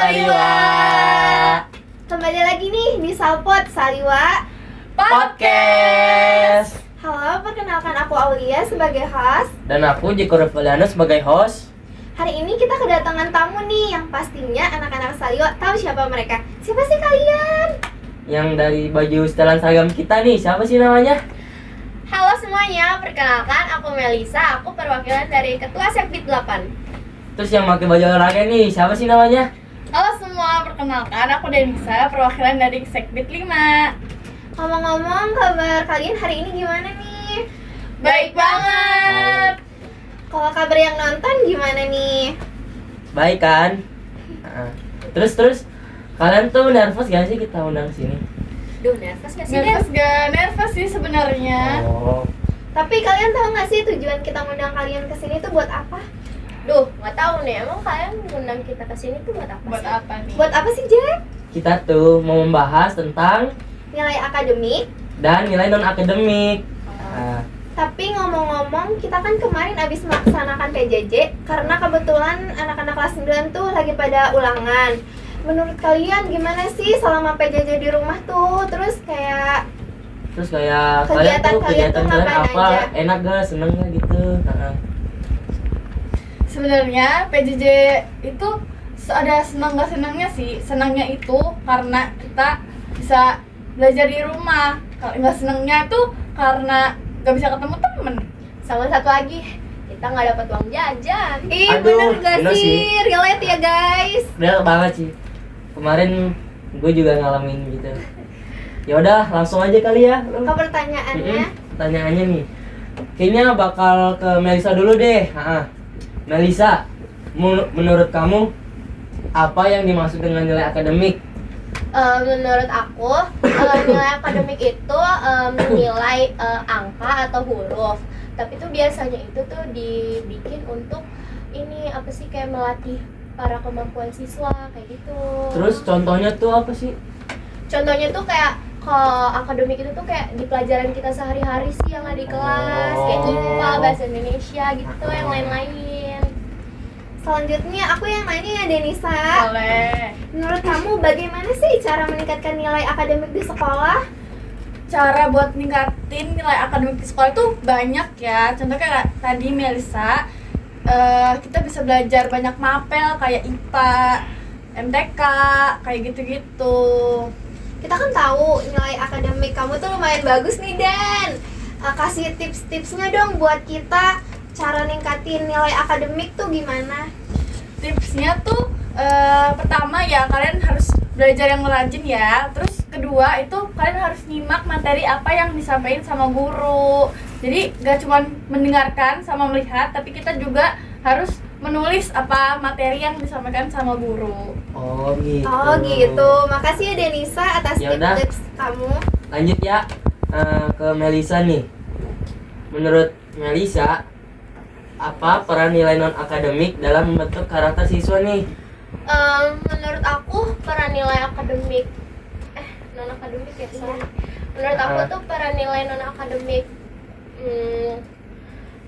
Saliwa. Kembali lagi nih di Salpot Saliwa Podcast. Halo, perkenalkan aku Aulia sebagai host. Dan aku Jiko Reveliano sebagai host. Hari ini kita kedatangan tamu nih yang pastinya anak-anak Saliwa tahu siapa mereka. Siapa sih kalian? Yang dari baju setelan seragam kita nih, siapa sih namanya? Halo semuanya, perkenalkan aku Melisa, aku perwakilan dari Ketua Sekbid 8. Terus yang pakai baju olahraga nih, siapa sih namanya? Halo semua, perkenalkan aku Denisa, perwakilan dari Sekbid 5. Ngomong-ngomong, kabar kalian hari ini gimana nih? Baik banget. Kalau kabar yang nonton gimana nih? Baik kan? Nah, terus kalian tuh nervous gak sih kita undang sini? Duh, nervous gak sih? Nervous gak? Nervous sih sebenarnya. Oh, Tapi kalian tahu nggak sih tujuan kita ngundang kalian ke sini tuh buat apa? Duh, nggak tahu nih, emang kalian ngundang kita ke sini tuh buat apa Buat sih? apa nih? Buat apa sih, Jack? kita tuh mau membahas tentang Nilai akademik. dan nilai non akademik. Nah, Tapi ngomong-ngomong, kita kan kemarin abis melaksanakan PJJ karena kebetulan anak-anak kelas 9 tuh lagi pada ulangan. Menurut kalian gimana sih selama PJJ di rumah tuh? Terus kayak kayak Kegiatan kalian kegiatan tuh kalian ngapain apa? aja? Enak gak? Seneng gak gitu? Nah, Sebenarnya PJJ itu ada senang gak senangnya sih. Senangnya itu karena kita bisa belajar di rumah. Kalau nggak senangnya itu karena nggak bisa ketemu temen. Sama satu lagi, kita nggak dapat uang jajan. ih Aduh, bener gak bener sih? sih. Relate ya guys. real banget sih. Kemarin gue juga ngalamin gitu. Ya udah, langsung aja kali ya. Ke pertanyaannya, Pertanyaannya nih. Kayaknya bakal ke Melisa dulu deh. Melisa, menurut kamu apa yang dimaksud dengan nilai akademik? Menurut aku, nilai akademik itu menilai angka atau huruf. Tapi tuh biasanya itu tuh dibikin untuk ini apa sih, kayak melatih para kemampuan siswa kayak gitu. Terus contohnya tuh apa sih? Contohnya tuh kayak kalau akademik itu tuh kayak di pelajaran kita sehari-hari sih yang ada di kelas, kayak IPA, bahasa Indonesia gitu, yang lain-lain. selanjutnya aku yang nanya ya Denisa. Boleh. Menurut kamu bagaimana sih cara meningkatkan nilai akademik di sekolah? Cara buat ningkatin nilai akademik di sekolah itu banyak ya. Contohnya kayak tadi Melisa, kita bisa belajar banyak mapel kayak IPA, MTK, kayak gitu-gitu. Kita kan tahu nilai akademik kamu tuh lumayan bagus nih Dan. Kasih tips-tipsnya dong buat kita cara ningkatin nilai akademik tuh gimana? Tipsnya tuh pertama ya kalian harus belajar yang rajin ya. Terus kedua itu kalian harus nyimak materi apa yang disampaikan sama guru. Jadi gak cuma mendengarkan sama melihat, tapi kita juga harus menulis apa materi yang disampaikan sama guru. Oh gitu. Oh gitu. Makasih ya Denisa atas Yaudah. tips kamu. Lanjut ya ke Melisa nih. Menurut Melisa, apa peran nilai non akademik dalam membentuk karakter siswa nih? Menurut aku peran nilai akademik non akademik ya sorry. Menurut aku tuh peran nilai non akademik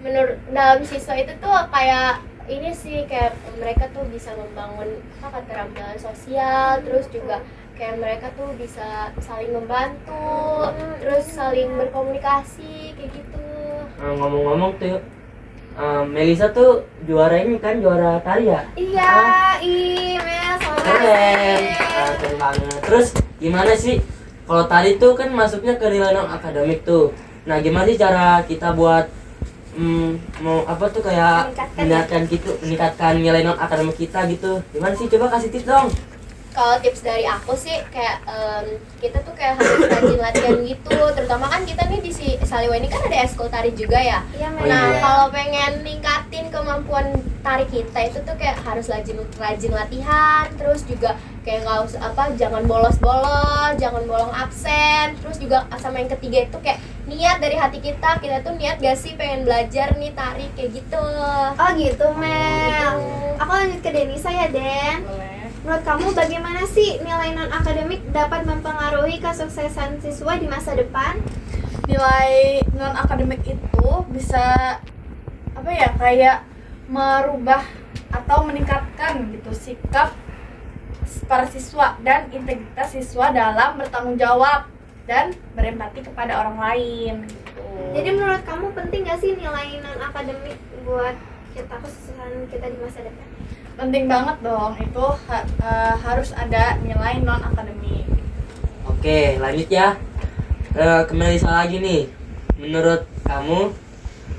menurut dalam siswa itu tuh kayak ini sih, kayak mereka tuh bisa membangun keterampilan sosial, terus juga kayak mereka tuh bisa saling membantu, terus saling berkomunikasi kayak gitu. Ngomong-ngomong tuh, Melisa tuh juara ini kan, juara tari ya? Iya, Mel, Keren, keren banget. Terus gimana sih kalau tadi tuh kan masuknya ke nilai non akademik tuh. Nah gimana sih cara kita buat mau apa tuh kayak meningkatkan nilai non akademik kita gitu? Gimana sih, coba kasih tips dong. Kalau tips dari aku sih kayak kita tuh kayak harus rajin latihan gitu, terutama kan kita nih di Saliwa ini kan ada eskul tari juga ya. Iya, Mel. Nah iya. kalau pengen ningkatin kemampuan tari kita itu tuh kayak harus rajin latihan, terus juga kayak nggak usah jangan bolos, jangan bolong absen, terus juga sama yang ketiga itu kayak niat dari hati kita tuh niat gak sih pengen belajar nih tari kayak gitu. Oh gitu Mel. Aku lanjut ke Denisa ya Den. Boleh. Menurut kamu bagaimana sih nilai non akademik dapat mempengaruhi kesuksesan siswa di masa depan? Nilai non akademik itu bisa apa ya, kayak merubah atau meningkatkan gitu sikap para siswa dan integritas siswa dalam bertanggung jawab dan berempati kepada orang lain gitu. Jadi menurut kamu penting gak sih nilai non akademik buat kita khususan kita di masa depan? Penting banget dong, itu harus ada nilai non akademik. Oke, lanjut ya. Ke Melisa lagi nih. Menurut kamu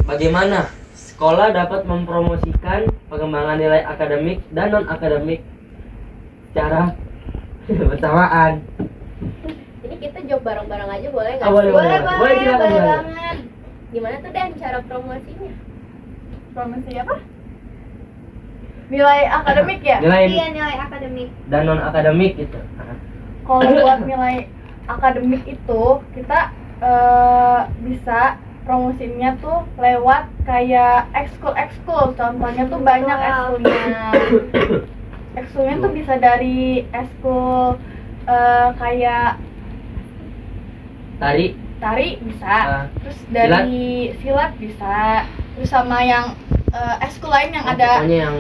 bagaimana sekolah dapat mempromosikan pengembangan nilai akademik dan non akademik secara bersamaan? Ini kita jawab bareng-bareng aja boleh nggak? Ah, boleh, Boleh, Boleh, boleh, silakan, boleh silakan. banget. Gimana tuh Den cara promosinya? Promosi apa? Nilai akademik ya? Nilai Iya, nilai akademik. dan non akademik gitu. Kalau buat nilai akademik itu kita bisa promosinya tuh lewat kayak ekskul. Contohnya tuh banyak ekskulnya. Ekskulnya tuh bisa dari ekskul kayak tari bisa, terus dari silat bisa, terus sama yang ekskul lain yang ada. Pokoknya yang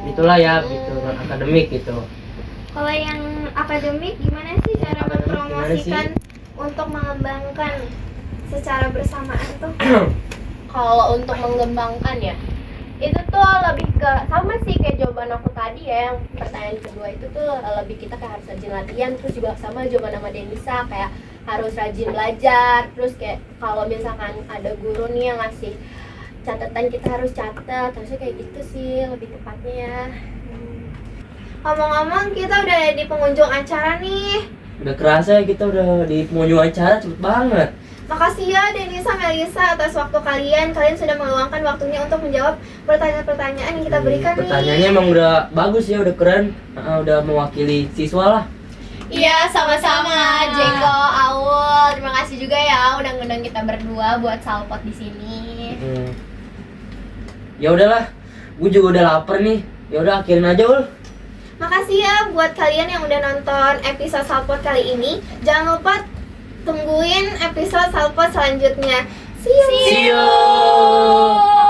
itulah ya, gitu non akademik gitu. Kalau yang akademik gimana sih cara Akademik gimana mempromosikan untuk mengembangkan secara bersamaan tuh? Kalau untuk mengembangkan ya, itu tuh lebih ke sama sih kayak jawaban aku tadi ya, yang pertanyaan kedua itu tuh lebih kita kayak harus rajin latihan, terus juga sama jawaban nama Denisa kayak harus rajin belajar, terus kayak kalau misalkan ada guru nih yang ngasih catatan kita harus catat, harusnya kayak gitu sih lebih tepatnya ya. Ngomong-ngomong, kita udah ada di pengunjung acara nih. Udah kerasa ya kita udah di pengunjung acara, cepet banget. Makasih ya Denisa, Melisa atas waktu kalian. Kalian sudah meluangkan waktunya untuk menjawab pertanyaan-pertanyaan yang kita berikan nih. Pertanyaannya emang udah bagus ya, udah keren. Udah mewakili siswa lah. Iya, sama-sama Jeko, Aul. Terima kasih juga ya udah ngundang kita berdua buat Salpot di sini. Ya udahlah, gue juga udah lapar nih. Ya udah akhirin aja Ul. Makasih ya buat kalian yang udah nonton episode Salpot kali ini. Jangan lupa tungguin episode Salpot selanjutnya. See you. See you.